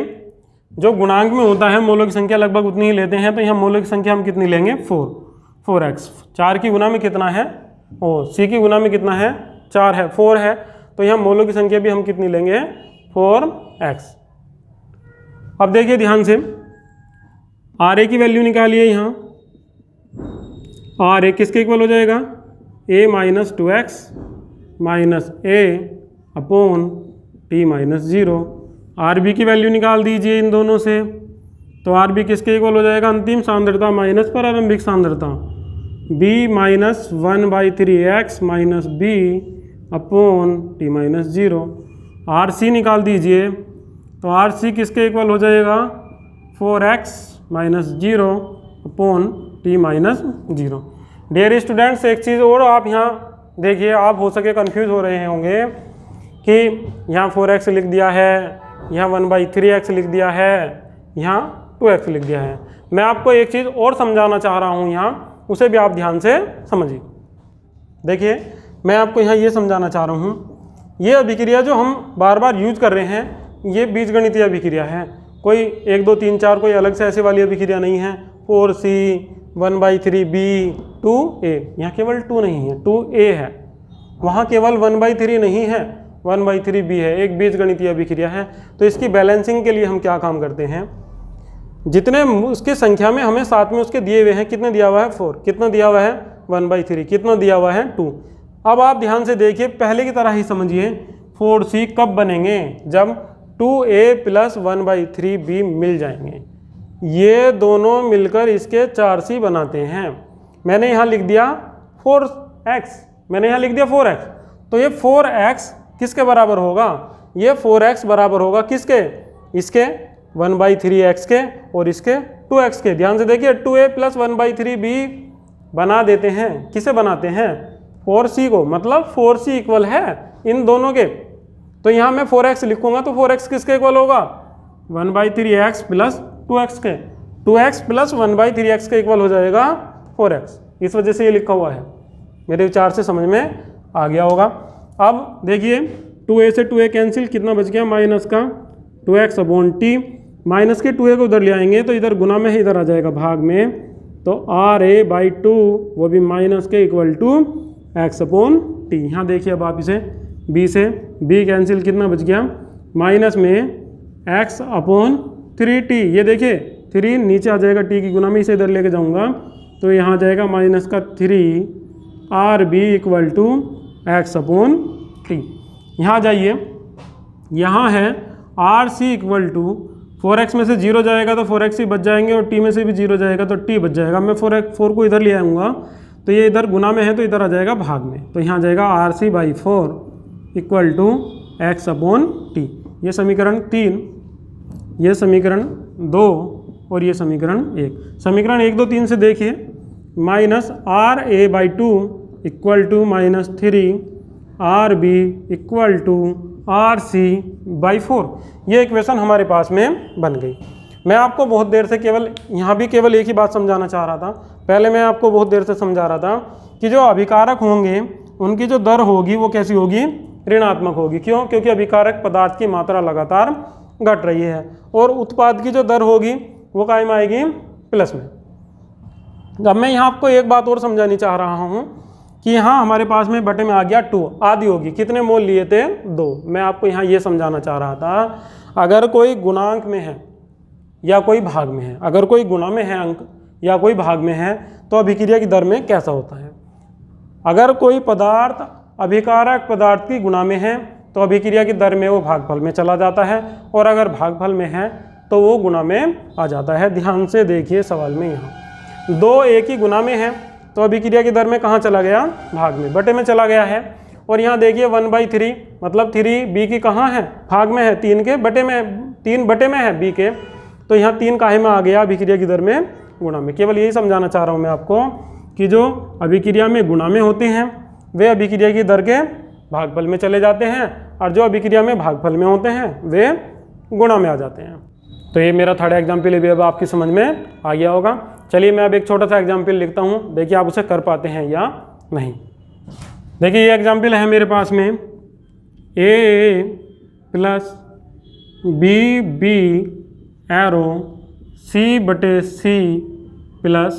जो गुणांक में होता है मोलों की संख्या लगभग उतनी ही लेते हैं। तो यहाँ मोलों की संख्या हम कितनी लेंगे, 4x। 4 की गुना में कितना है, c की गुना में कितना है, 4 है, 4 है। तो यहाँ मोलों की संख्या भी हम कितनी लेंगे, 4x। अब देखिए ध्यान से, आर ए की वैल्यू निकालिए यहाँ। आर ए किसके इक्वल हो जाएगा, A minus 2x minus A upon T minus 0। R B की वैल्यू निकाल दीजिए इन दोनों से, तो आर बी किसके इक्वल हो जाएगा, अंतिम सांद्रता माइनस प्रारंभिक सांद्रता, b minus 1/3x minus B upon T minus 0। R C निकाल दीजिए, तो आर सी किसके इक्वल हो जाएगा, 4x minus 0 upon T minus 0। Dear students, एक चीज़ और आप यहाँ देखिए, आप हो सके कंफ्यूज हो रहे होंगे कि यहाँ 4x लिख दिया है, यहाँ 1/3x लिख दिया है, यहाँ 2x लिख दिया है। मैं आपको एक चीज़ और समझाना चाह रहा हूँ यहाँ, उसे भी आप ध्यान से समझिए। देखिए मैं आपको यहाँ ये समझाना चाह रहा हूँ, ये अभिक्रिया जो हम बार बार यूज कर रहे हैं, ये बीजगणितीय अभिक्रिया है। कोई 1 2 3 4 कोई अलग से ऐसे वाली अभिक्रिया नहीं है। 4c 1/3b 2a, यहाँ केवल 2 नहीं है, 2a है। वहाँ केवल 1/3 नहीं है, 1/3b है, एक बीजगणितीय अभिक्रिया है। तो इसकी बैलेंसिंग के लिए हम क्या काम करते हैं, जितने उसके संख्या में हमें साथ में उसके दिए हुए हैं, कितने दिया हुआ है 4, कितना दिया हुआ है 1/3, कितना दिया हुआ है 2। अब आप ध्यान से देखिए, पहले की तरह ही समझिए, 4c कब बनेंगे, जब 2a प्लस 1/3b मिल जाएंगे। ये दोनों मिलकर इसके 4c बनाते हैं। मैंने यहाँ लिख दिया 4x, मैंने यहाँ लिख दिया 4x, तो ये 4x किसके बराबर होगा, ये 4x बराबर होगा किसके, इसके 1/3x के और इसके 2x के। ध्यान से देखिए, 2a प्लस 1/3b बना देते हैं, किसे बनाते हैं, 4c को, मतलब 4c इक्वल है इन दोनों के। तो यहाँ मैं 4x लिखूंगा, तो 4x किसके इक्वल होगा, 1/3x प्लस 2x के, 2x प्लस 1/3x के इक्वल हो जाएगा 4x। इस वजह से ये लिखा हुआ है, मेरे विचार से समझ में आ गया होगा। अब देखिए 2a से 2a कैंसिल, कितना बच गया, माइनस का 2x अपॉन टी, माइनस के 2a को उधर ले आएंगे तो इधर गुना में है, इधर आ जाएगा भाग में, तो RA/2 वो भी माइनस के equal to x upon T. यहाँ देखिए अब आप इसे b से b कैंसिल, कितना बच गया, माइनस में x अपॉन 3t। ये देखिए 3 नीचे आ जाएगा t की गुना में, इसे इधर लेके जाऊँगा तो यहाँ आ जाएगा माइनस का 3 RB equal to x upon T. यहाँ जाइए, यहाँ है RC इक्वल टू 4x में से 0 जाएगा तो 4x ही बच जाएंगे, और t में से भी 0 जाएगा तो t बच जाएगा। मैं 4 को इधर ले आऊँगा तो ये इधर गुना में है तो इधर आ जाएगा भाग में, तो यहाँ जाएगा RC/4 equal to x upon T. ये समीकरण 3, ये समीकरण 2 और ये समीकरण 1। समीकरण 1 2 3 से देखिए, minus RA/2 equal to minus 3 RB equal to RC/4। ये इक्वेशन हमारे पास में बन गई। मैं आपको बहुत देर से यहाँ भी केवल एक ही बात समझाना चाह रहा था। पहले मैं आपको बहुत देर से समझा रहा था कि जो अभिकारक होंगे उनकी जो दर होगी वो कैसी होगी, ऋणात्मक होगी। क्यों, क्योंकि अभिकारक पदार्थ की मात्रा लगातार घट रही है, और उत्पाद की जो दर होगी वो कायम आएगी प्लस में। अब मैं यहाँ आपको एक बात और समझानी चाह रहा हूँ कि यहाँ हमारे पास में बटे में आ गया 2, आधी होगी, कितने मोल लिए थे 2। मैं आपको यहाँ ये समझाना चाह रहा था, अगर कोई गुणांक में है या कोई भाग में है, अगर कोई गुणा में है अंक या कोई भाग में है, तो अभिक्रिया की दर में कैसा होता है। अगर कोई पदार्थ अभिकारक पदार्थ की गुणा में है तो अभिक्रिया की दर में वो भागफल में चला जाता है, और अगर भागफल में है तो वो गुणा में आ जाता है। ध्यान से देखिए सवाल में, यहाँ 2 एक ही गुणा में है तो अभिक्रिया की दर में कहाँ चला गया, भाग में, बटे में चला गया है। और यहाँ देखिए 1/3 मतलब 3 b की कहाँ है, भाग में है, 3 के बटे में, 3 बटे में है b के, तो यहाँ 3 काहे में आ गया, अभिक्रिया की दर में गुणा में। केवल यही समझाना चाह रहा हूँ मैं आपको कि जो अभिक्रिया में गुणा में होते हैं वे अभिक्रिया की दर के भागफल में चले जाते हैं, और जो अभिक्रिया में भागफल में होते हैं वे गुणा में आ जाते हैं। तो ये मेरा थर्ड एग्जाम्पल भी अब आपकी समझ में आ गया होगा। चलिए मैं अब एक छोटा सा एग्जाम्पल लिखता हूँ, देखिए आप उसे कर पाते हैं या नहीं। देखिए ये एग्जाम्पल है मेरे पास में, a plus b arrow c/c plus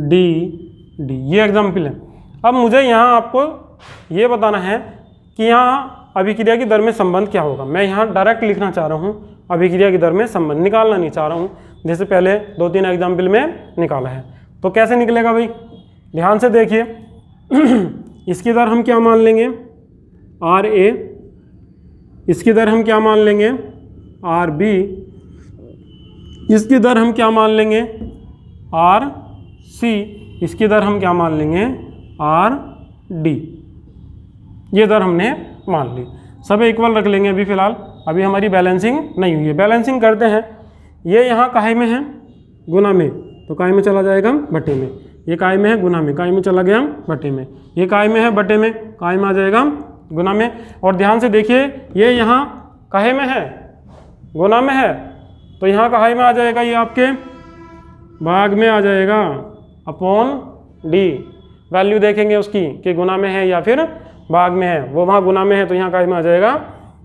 d। ये एग्जाम्पल है। अब मुझे यहाँ आपको ये बताना है कि यहाँ अभिक्रिया की दर में संबंध क्या होगा। मैं यहाँ डायरेक्ट लिखना चाह रहा हूँ, अभिक्रिया की दर में संबंध निकालना नहीं चाह रहा हूँ, जैसे पहले 2-3 एग्जाम्पल में निकाला है। तो कैसे निकलेगा भाई, ध्यान से देखिए। इसकी दर हम क्या मान लेंगे, RA, इसकी दर हम क्या मान लेंगे, RB, इसकी दर हम क्या मान लेंगे, RC, इसकी दर हम क्या मान लेंगे, RD। ये दर हमने मान ली, सब इक्वल रख लेंगे अभी फ़िलहाल, अभी हमारी बैलेंसिंग नहीं हुई है। बैलेंसिंग करते हैं, ये यहाँ काहे में है, गुना में, तो काहे में चला जाएगा बटे में, ये काहे में है गुना में, काहे में चला गया बटे में, ये काहे में है बटे में, काहे में आ जाएगा गुना में। और ध्यान से देखिए, ये यहाँ काहे में है, गुना में है, तो यहाँ काहे में आ जाएगा, ये आपके भाग में आ जाएगा, अपॉन डी। वैल्यू देखेंगे उसकी कि गुना में है या फिर भाग में है, वो वहाँ गुना में है तो यहाँ काहे में आ जाएगा,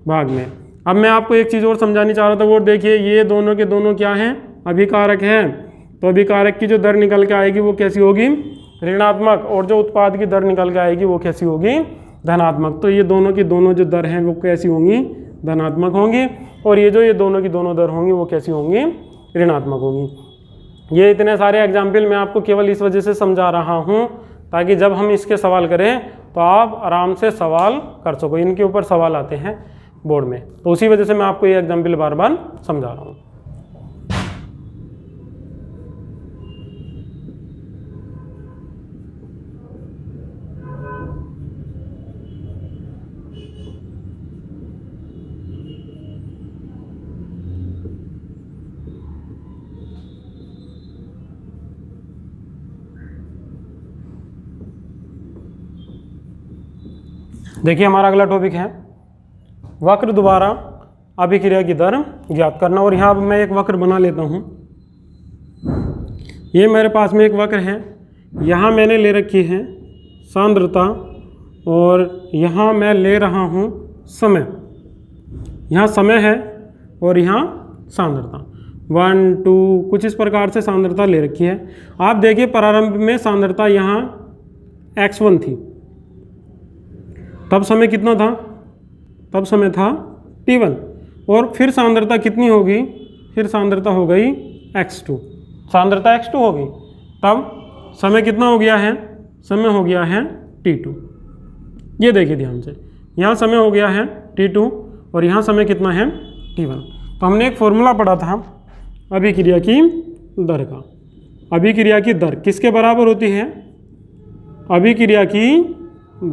भाग में। अब मैं आपको एक चीज़ और समझानी चाह रहा था, वो देखिए, ये दोनों के दोनों क्या हैं, अभिकारक हैं, तो अभिकारक की जो दर निकल के आएगी वो कैसी होगी, ऋणात्मक, और जो उत्पाद की दर निकल के आएगी वो कैसी होगी, धनात्मक। तो ये दोनों की दोनों जो दर हैं वो कैसी होंगी, धनात्मक होंगी, और ये जो ये दोनों की दोनों दर होंगी वो कैसी होंगी, ऋणात्मक होंगी। ये इतने सारे एग्जाम्पल मैं आपको केवल इस वजह से समझा रहा हूँ ताकि जब हम इसके सवाल करें तो आप आराम से सवाल कर सको। इनके ऊपर सवाल आते हैं बोर्ड में, तो उसी वजह से मैं आपको ये एग्जाम्पल बार बार समझा रहा हूँ। देखिए, हमारा अगला टॉपिक है वक्र द्वारा अभिक्रिया की दर ज्ञात करना। और यहाँ मैं एक वक्र बना लेता हूँ। ये मेरे पास में एक वक्र है, यहाँ मैंने ले रखी है सांद्रता, और यहाँ मैं ले रहा हूँ समय। यहाँ समय है और यहाँ सांद्रता, 1 2 कुछ इस प्रकार से सांद्रता ले रखी है। आप देखिए, प्रारंभ में सांद्रता यहाँ x1 थी, तब समय कितना था, तब समय था t1, और फिर सांद्रता कितनी होगी, फिर सांद्रता हो गई x2, सांद्रता x2 होगी, तब समय कितना हो गया है, समय हो गया है t2। ये देखिए ध्यान से, यहाँ समय हो गया है t2 और यहाँ समय कितना है t1। तो हमने एक फॉर्मूला पढ़ा था अभिक्रिया की दर का। अभिक्रिया की दर किसके बराबर होती है, अभिक्रिया की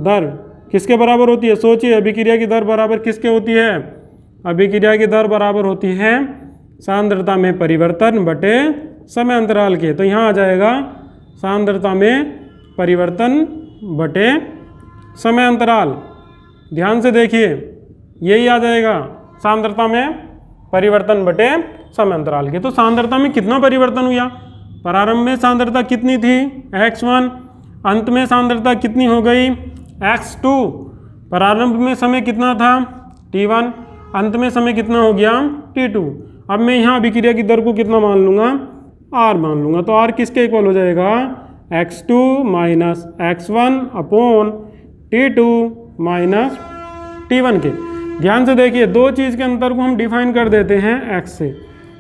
दर किसके बराबर होती है, सोचिए, अभिक्रिया की दर बराबर किसके होती है, अभिक्रिया की दर बराबर होती है सांद्रता में परिवर्तन बटे समय अंतराल के। तो यहाँ आ जाएगा सांद्रता में परिवर्तन बटे समय अंतराल। ध्यान से देखिए, यही आ जाएगा सांद्रता में परिवर्तन बटे समय अंतराल के। तो सांद्रता में कितना परिवर्तन हुआ, प्रारंभ में सांद्रता कितनी थी x1, अंत में सांद्रता कितनी हो गई x2। प्रारंभ में समय कितना था t1, अंत में समय कितना हो गया t2। अब मैं यहाँ अभिक्रिया की दर को कितना मान लूँगा, r मान लूँगा। तो r किसके इक्वल हो जाएगा, x2 minus x1 upon t2 minus t1 के। ध्यान से देखिए, दो चीज़ के अंतर को हम डिफाइन कर देते हैं x से,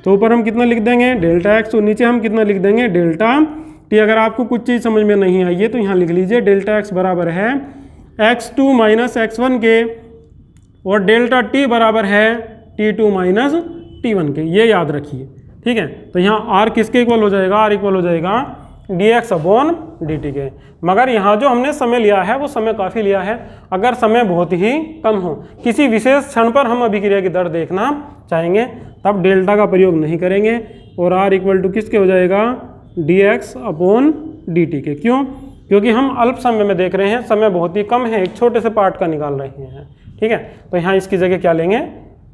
तो ऊपर हम कितना लिख देंगे डेल्टा x, और नीचे हम कितना लिख देंगे डेल्टा t। अगर आपको कुछ चीज़ समझ में नहीं आई है तो यहाँ लिख लीजिए डेल्टा x बराबर है x2 माइनस x1 के, और डेल्टा t बराबर है t2 माइनस t1 के, ये याद रखिए, ठीक है। तो यहाँ r किसके इक्वल हो जाएगा, r इक्वल हो जाएगा dx अपॉन dt के। मगर यहाँ जो हमने समय लिया है वो समय काफ़ी लिया है। अगर समय बहुत ही कम हो, किसी विशेष क्षण पर हम अभिक्रिया की दर देखना चाहेंगे, तब डेल्टा का प्रयोग नहीं करेंगे, और r इक्वल टू किसके हो जाएगा dx अपॉन dt के। क्यों, क्योंकि हम अल्प समय में देख रहे हैं, समय बहुत ही कम है, एक छोटे से पार्ट का निकाल रहे हैं, ठीक है। तो यहाँ इसकी जगह क्या लेंगे,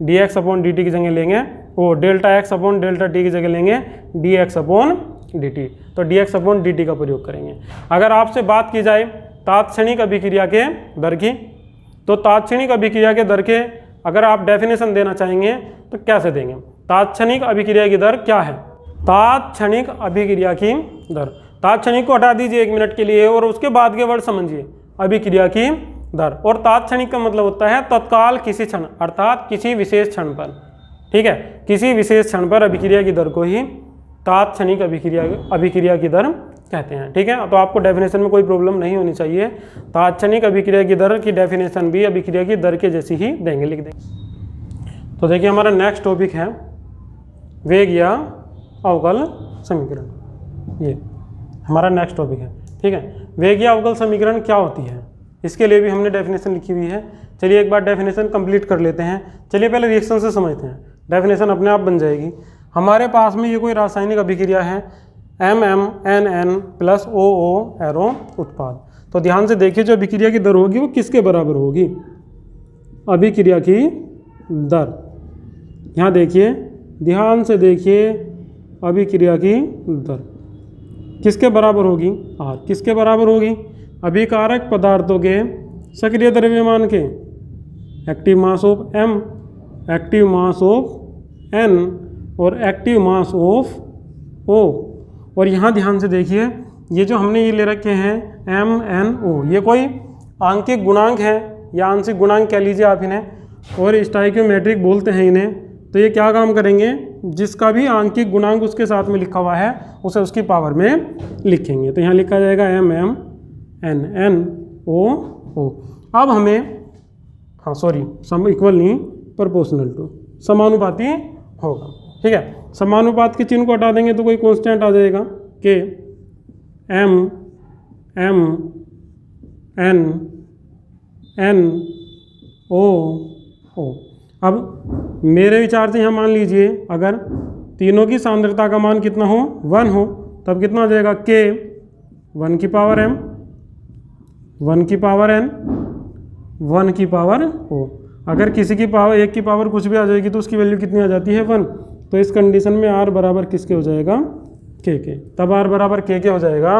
dx अपॉन dt की जगह लेंगे, वो delta x upon delta t की जगह लेंगे dx अपॉन dt। तो dx अपॉन dt का प्रयोग करेंगे। अगर आपसे बात की जाए तात्क्षणिक अभिक्रिया के दर की, तो तात्क्षणिक अभिक्रिया के दर के अगर आप डेफिनेशन देना चाहेंगे तो कैसे देंगे। तात्क्षणिक अभिक्रिया की दर क्या है, तात्क्षणिक अभिक्रिया की दर, तात्क्षणिक को हटा दीजिए 1 मिनट के लिए और उसके बाद के वर्ड समझिए, अभिक्रिया की दर। और तात्क्षणिक का मतलब होता है तत्काल किसी क्षण, अर्थात किसी विशेष क्षण पर, ठीक है, किसी विशेष क्षण पर अभिक्रिया की दर को ही तात्क्षणिक अभिक्रिया की दर कहते हैं। ठीक है, तो आपको डेफिनेशन में कोई प्रॉब्लम नहीं होनी चाहिए। तात्क्षणिक अभिक्रिया की दर की डेफिनेशन भी अभिक्रिया की दर के जैसी ही देंगे, लिख देंगे। तो देखिए हमारा नेक्स्ट टॉपिक है वेग या अवकल समीकरण। ये हमारा नेक्स्ट टॉपिक है। ठीक है, वेग या अवकल समीकरण क्या होती है, इसके लिए भी हमने डेफिनेशन लिखी हुई है। चलिए एक बार डेफिनेशन कंप्लीट कर लेते हैं। चलिए पहले रिएक्शन से समझते हैं, डेफिनेशन अपने आप बन जाएगी। हमारे पास में ये कोई रासायनिक अभिक्रिया है MMNN + OO एरो उत्पाद। तो ध्यान से देखिए जो अभिक्रिया की दर होगी वो किसके बराबर होगी, अभिक्रिया की दर। यहाँ देखिए, ध्यान से देखिए, अभिक्रिया की दर किसके बराबर होगी, R किसके बराबर होगी, अभिकारक पदार्थों के सक्रिय द्रव्यमान के active mass of M, active mass of N और एक्टिव मास ऑफ O। और यहाँ ध्यान से देखिए, ये जो हमने ये ले रखे हैं MNO, ये कोई आंशिक गुणांक है या आंशिक गुणांक कह लीजिए आप इन्हें, और स्टोइकियोमेट्रिक बोलते हैं इन्हें। तो ये क्या काम करेंगे, जिसका भी आंशिक गुणांक उसके साथ में लिखा हुआ है उसे उसकी पावर में लिखेंगे। तो यहाँ लिखा जाएगा MMNNOO। अब हमें सम इक्वल नहीं, प्रोपोर्शनल टू, समानुपाती होगा। ठीक है, समानुपात के चिन्ह को हटा देंगे तो कोई कांस्टेंट आ जाएगा कि MMNNO। अब मेरे विचार से यहाँ मान लीजिए अगर तीनों की सांद्रता का मान कितना हो, 1 हो, तब कितना हो जाएगा K 1 की पावर M 1 की पावर N 1 की पावर O। अगर किसी की पावर 1 की पावर कुछ भी आ जाएगी तो उसकी वैल्यू कितनी आ जाती है, 1। तो इस कंडीशन में R बराबर किसके हो जाएगा, K के। तब R बराबर K के हो जाएगा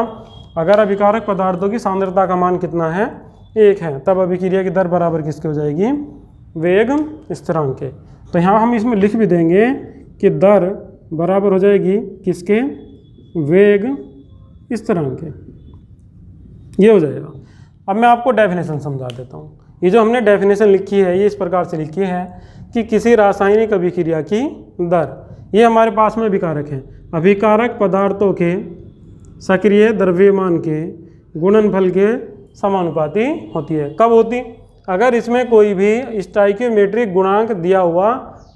अगर अभिकारक पदार्थों की सांद्रता का मान कितना है, 1 है। तब अभिक्रिया की दर बराबर किसके हो जाएगी, वेग स्थिरांक के। तो यहाँ हम इसमें लिख भी देंगे कि दर बराबर हो जाएगी किसके, वेग स्थिरांक के। ये हो जाएगा। अब मैं आपको डेफिनेशन समझा देता हूँ। ये जो हमने डेफिनेशन लिखी है ये इस प्रकार से लिखी है कि किसी रासायनिक अभिक्रिया की दर, ये हमारे पास में अभिकारक है, अभिकारक पदार्थों के सक्रिय द्रव्यमान के गुणनफल के समानुपाती होती है। कब होती, अगर इसमें कोई भी स्टोइकियोमेट्रिक गुणांक दिया हुआ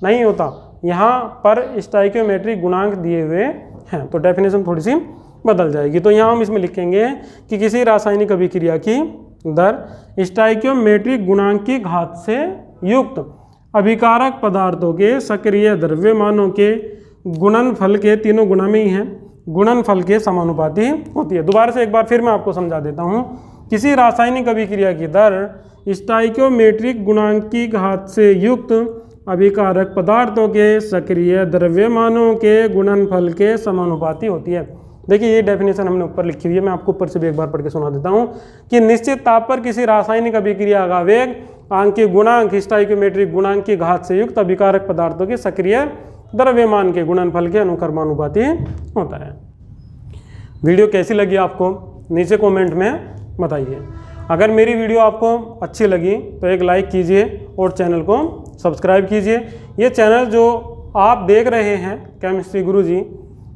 नहीं होता। यहाँ पर स्टोइकियोमेट्रिक गुणांक दिए हुए हैं तो डेफिनेशन थोड़ी सी बदल जाएगी। तो यहाँ हम इसमें लिखेंगे कि किसी रासायनिक अभिक्रिया की दर स्टोइकियोमेट्रिक गुणांक की घात से युक्त अभिकारक पदार्थों के सक्रिय द्रव्यमानों के गुणनफल के, तीनों गुणा में ही हैं, गुणनफल के समानुपाती होती है। दोबारा से एक बार फिर मैं आपको समझा देता हूँ। किसी रासायनिक अभिक्रिया की दर स्टोइकियोमेट्रिक गुणांक की घात से युक्त अभिकारक पदार्थों के सक्रिय द्रव्यमानों के गुणनफल के समानुपाती होती है। देखिए ये डेफिनेशन हमने ऊपर लिखी हुई है, मैं आपको ऊपर से भी एक बार पढ़ के सुना देता हूँ कि निश्चित ताप पर किसी रासायनिक अभिक्रिया का वेग आंशिक गुणांक स्टोइकियोमेट्रिक गुणांक की घात से युक्त अभिकारक पदार्थों के सक्रिय द्रव्यमान के गुणनफल के अनुक्रमानुपाती होता है। वीडियो कैसी लगी आपको नीचे कमेंट में बताइए। अगर मेरी वीडियो आपको अच्छी लगी तो एक लाइक कीजिए और चैनल को सब्सक्राइब कीजिए। ये चैनल जो आप देख रहे हैं केमिस्ट्री गुरुजी,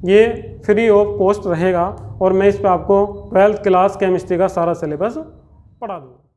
ये फ्री ऑफ कॉस्ट रहेगा और मैं इस पर आपको 12th क्लास केमिस्ट्री का सारा सिलेबस पढ़ा दूँगा।